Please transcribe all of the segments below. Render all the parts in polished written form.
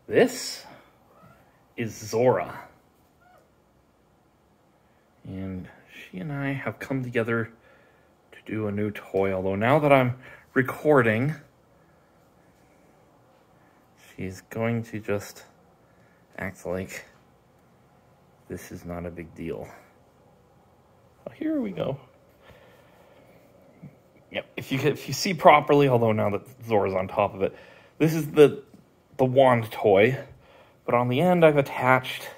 This is Zora. And she and I have come together to do a new toy. Although now that I'm recording, she's going to just act like this is not a big deal. Oh, here we go. Yep, if you see properly, although now that Zora's on top of it, this is the wand toy, but on the end I've attached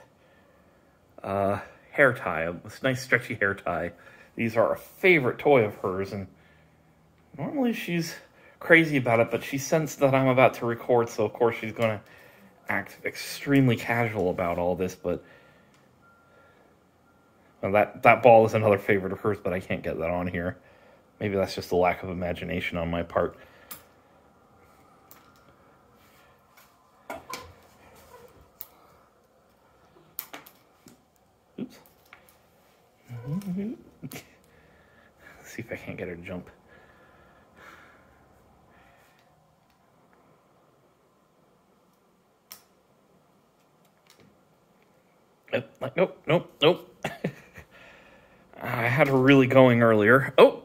hair tie, this nice stretchy hair tie. These are a favorite toy of hers, and normally she's crazy about it, but she sensed that I'm about to record, so of course she's going to act extremely casual about all this. But well, that ball is another favorite of hers, but I can't get that on here. Maybe that's just a lack of imagination on my part. Oops. Let's see if I can't get her to jump. Nope. I had her really going earlier. Oh!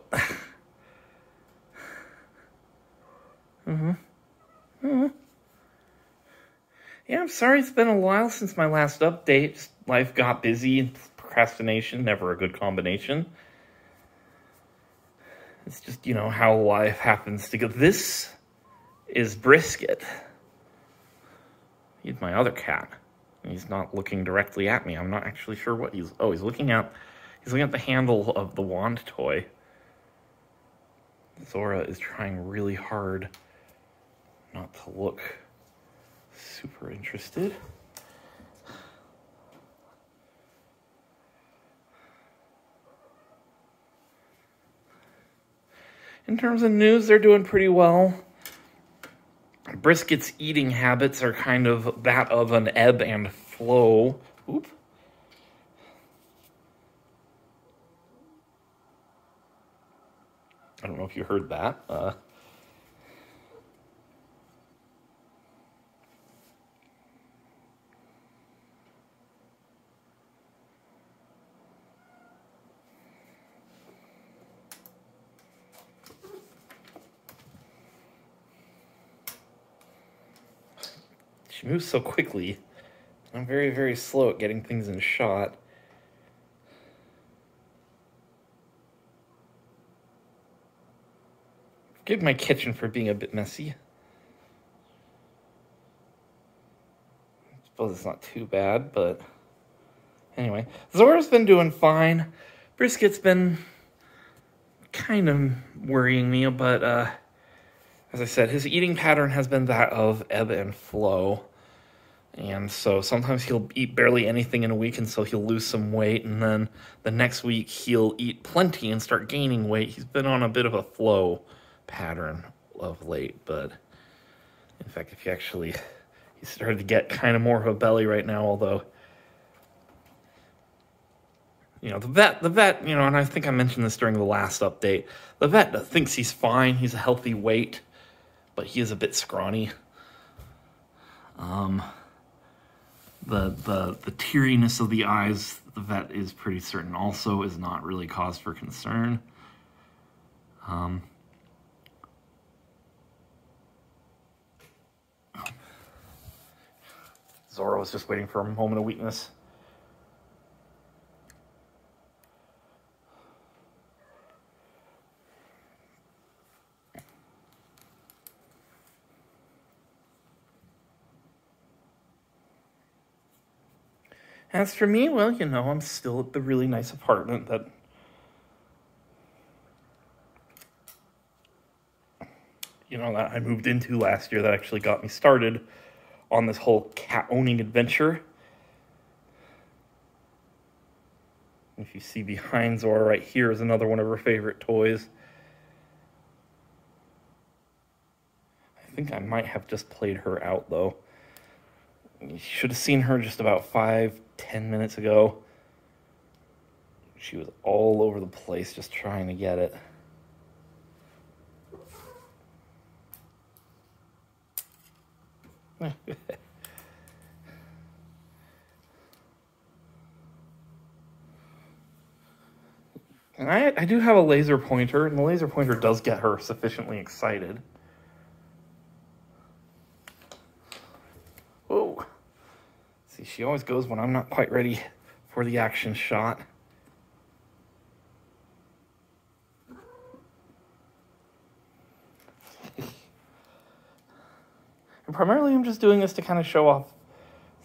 Yeah, I'm sorry it's been a while since my last update. Life got busy and procrastination, never a good combination. It's just, you know, how life happens to go. This is Brisket. He's my other cat. He's not looking directly at me. I'm not actually sure what he's... Oh, he's looking at the handle of the wand toy. Zora is trying really hard not to look super interested. In terms of news, they're doing pretty well. Brisket's eating habits are kind of that of an ebb and flow. Oop. I don't know if you heard that. She moves so quickly. I'm very, very slow at getting things in shot. Forgive my kitchen for being a bit messy. I suppose it's not too bad, but anyway. Zora's been doing fine. Brisket's been kind of worrying me, but as I said, his eating pattern has been that of ebb and flow. And so sometimes he'll eat barely anything in a week, and so he'll lose some weight, and then the next week he'll eat plenty and start gaining weight. He's been on a bit of a flow pattern of late, but in fact, if you actually, he's started to get kind of more of a belly right now, although, you know, the vet, you know, and I think I mentioned this during the last update, the vet thinks he's fine, he's a healthy weight, but he is a bit scrawny. The teariness of the eyes, the vet is pretty certain also is not really cause for concern. Zora was just waiting for a moment of weakness. As for me, well, you know, I'm still at the really nice apartment that I moved into last year that actually got me started on this whole cat owning adventure. If you see behind Zora right here is another one of her favorite toys. I think I might have just played her out, though. You should have seen her just about 5-10 minutes ago. She was all over the place just trying to get it. And I do have a laser pointer, and the laser pointer does get her sufficiently excited. Whoa. See, she always goes when I'm not quite ready for the action shot. And primarily I'm just doing this to kind of show off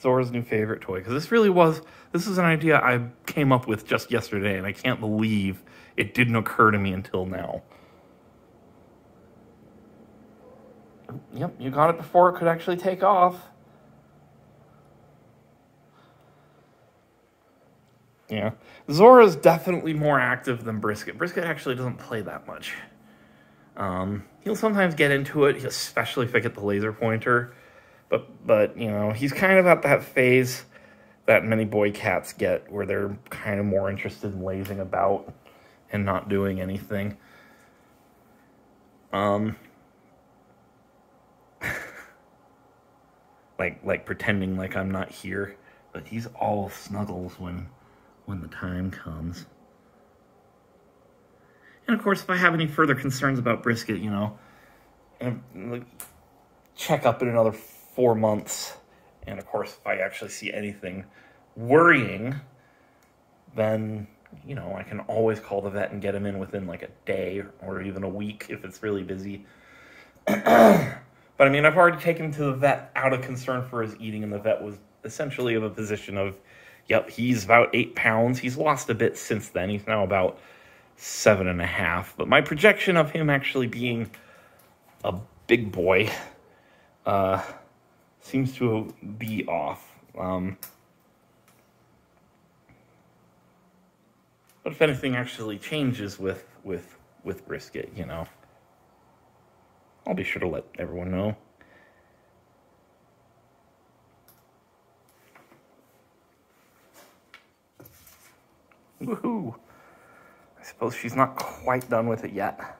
Zora's new favorite toy, because this is an idea I came up with just yesterday, and I can't believe it didn't occur to me until now. Yep, you got it before it could actually take off. Yeah, Zora's definitely more active than Brisket. Brisket actually doesn't play that much. He'll sometimes get into it, especially if I get the laser pointer. But you know, he's kind of at that phase that many boy cats get, where they're kind of more interested in lazing about and not doing anything. like pretending like I'm not here, but he's all snuggles when the time comes. And of course, if I have any further concerns about Brisket, you know, check up in another 4 months. And of course, if I actually see anything worrying, then, you know, I can always call the vet and get him in within like a day or even a week if it's really busy. But I mean, I've already taken him to the vet out of concern for his eating, and the vet was essentially of a position of, yep, he's about 8 pounds. He's lost a bit since then. He's now about 7.5. But my projection of him actually being a big boy seems to be off. But if anything actually changes with Brisket, you know, I'll be sure to let everyone know. Woohoo! I suppose she's not quite done with it yet.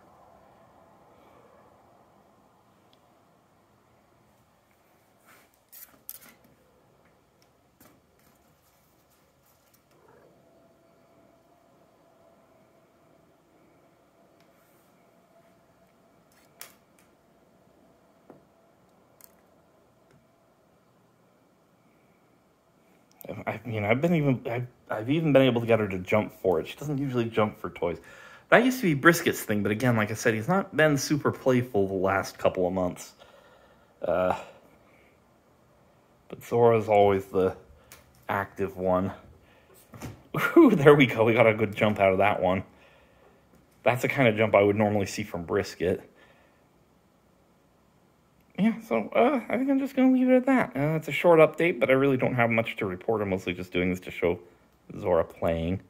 I've even been able to get her to jump for it. She doesn't usually jump for toys. That used to be Brisket's thing, but again, like I said, he's not been super playful the last couple of months. But Zora's always the active one. Whew, there we go. We got a good jump out of that one. That's the kind of jump I would normally see from Brisket. Yeah, so I think I'm just going to leave it at that. It's a short update, but I really don't have much to report. I'm mostly just doing this to show Zora playing.